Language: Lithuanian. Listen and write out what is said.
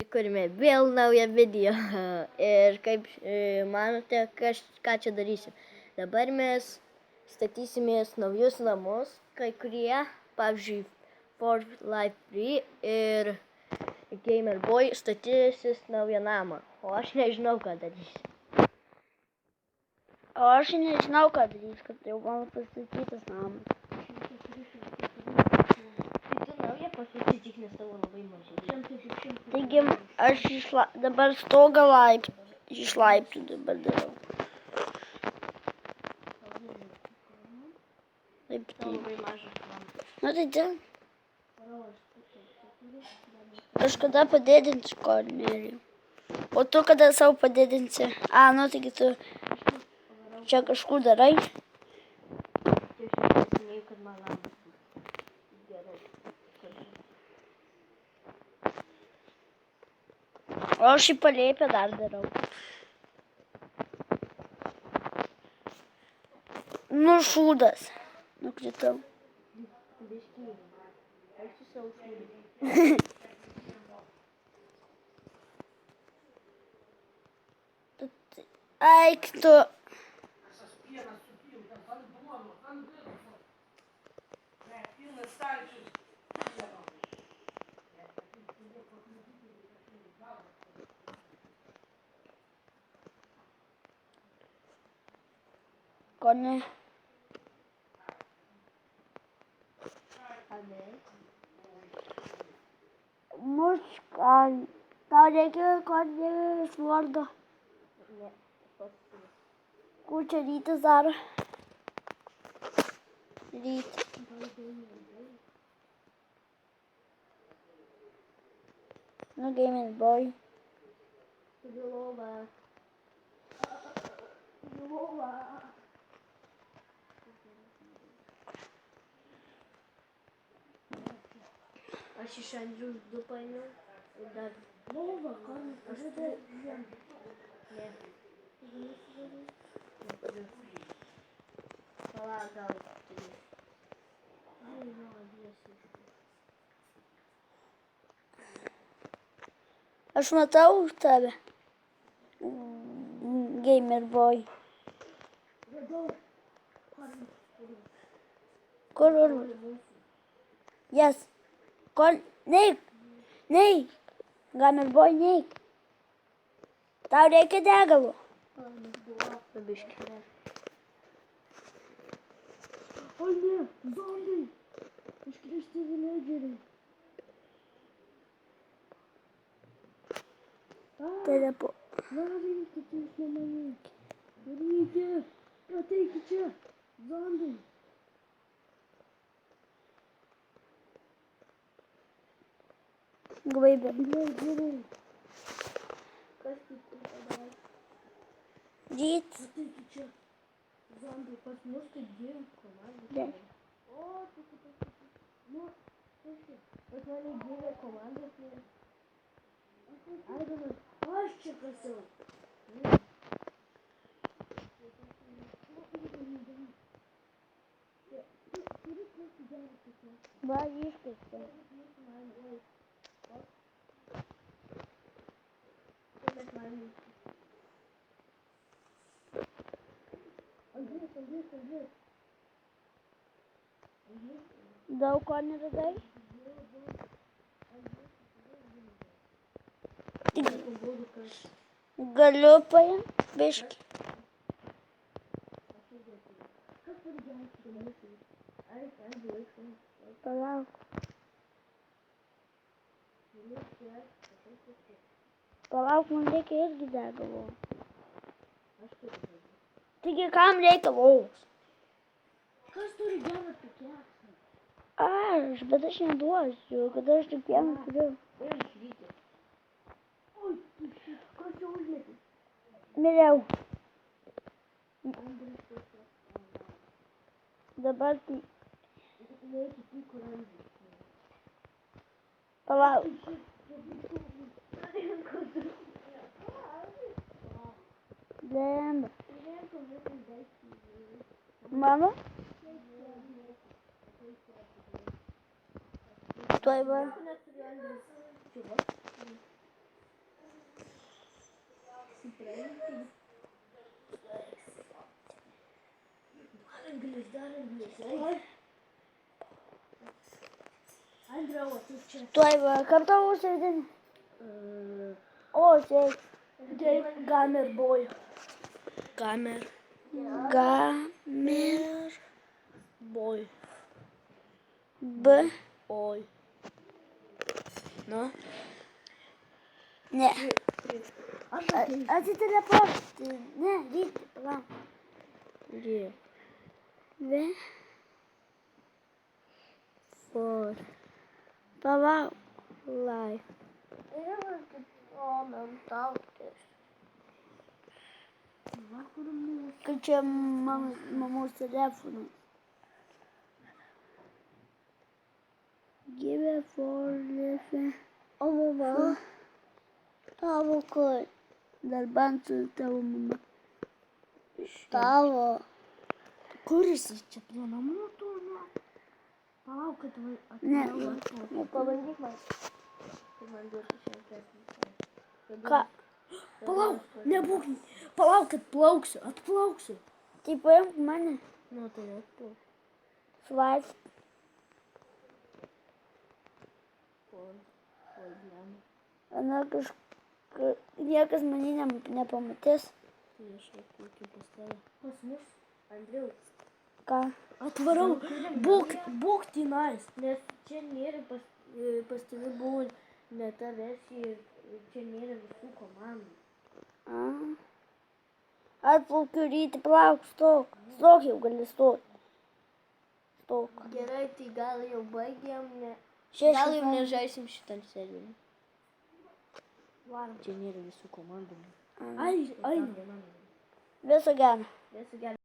Kurime vėl naują video. Ir kaip manote, ką čia darysim? Dabar mes statysimės naujus namus, kai kurie, pavyzdžiui, For Life 3 ir Gamer Boy statysis naują namą. O aš nežinau, ką darysiu. Kad jau mano pastatytas namas. Tai tu naują pastatyk, nes tavo labai mažai. Taigi, aš dabar stogą iš laiptų dabar darau. Taip, Tavo labai mažas namas. Na tai ten. Kažkada padidinsiu Kornelijų. O tu kada savo padidinsi? Nu taigi tu čia kažkur darai. Tiesiog pasinėjau, kad man namas bus gerai. O aš į palėpę dar darau. Nu šūdas. Nukritau. Biškį. Aš su savo šūdį. Eik tu. Ko ne? Muškal. Tau reikia Kornelijos vardo. Ne, paskui. Kur čia rytas dar? Ryt. Nu, Gamer Boy. Sugalova. Aš iš Andrius 2 paėmiau ir dar... Lova, ką Aš turiu... Ne. Palauk, gal turiu. Aš matau tave. Gamer Boy. Kur? Yes. Neik. Gamer Boy, neik. Tau reikia degalo. Biškį. O ne, zombiai. Iškrėsti villageriai. Telepo. Varinkit jūs nuo manęs. Reikia. Ateikit čia. Zombiai. Gvaibė. Villageriai. Kas tai padarė? Ryt. Ateikit čia. Zombiai pas mus kaip gėjom komandą. Ne. O, tu. Nu, pas mane gėjom komandą. Aivanas, aš čia kasiau. Va, iškasė. Daug ko neradai? Galiu paimti biškį. Palauk. Palauk, man reikia irgi degalo. Taigi, kam reikia laus? Kas turi gerą tokią? Aš, bet aš neduosiu, kad aš tik vieną turiu. Ir išvyti. Oi, kas čia užmėti? Miriau. Dabar tai... Palauk. Lemba. Mano? Tuoj va. Tuoj va, kaip tavo užsivadini? O, čia. Gamer boy. Gamer Gamer. boy. B. Oi. Nu? Ne. Atsiteleporti. Ne, ryti, palauk. G. V. For Palauk. life. Kad čia mamos telefonas. Give for life. O mama. Tavo kur? Dar bantų tavo mama. Tavo. Kur esi? Čia prie namų tu, nu? Palauk, kad Ne, pabandyk man. Tai man duoti šiandien. ką? Palauk, nebūk. Palauk, kad plauksiu. Atplauksiu. Tai paimk mane. Nu, tai atplauk. Swipe. Na, niekas mane nepamatys. Tai aš atplaukiu pas tave. Pas mus, Andriau. Ką? Atvarau, būk tenais, nes čia nėra pas tave buvo ne ta versija ir čia nėra visų komandų. Atplaukiu ryti, palauk, stok. Stok jau gali stot. Stok. Gerai, tai gal jau baigėm, Šešios gal jau valandos. nežaisim šitą seriją. Čia nėra visų komandų. Ai, Ai, viso gero. Viso gero.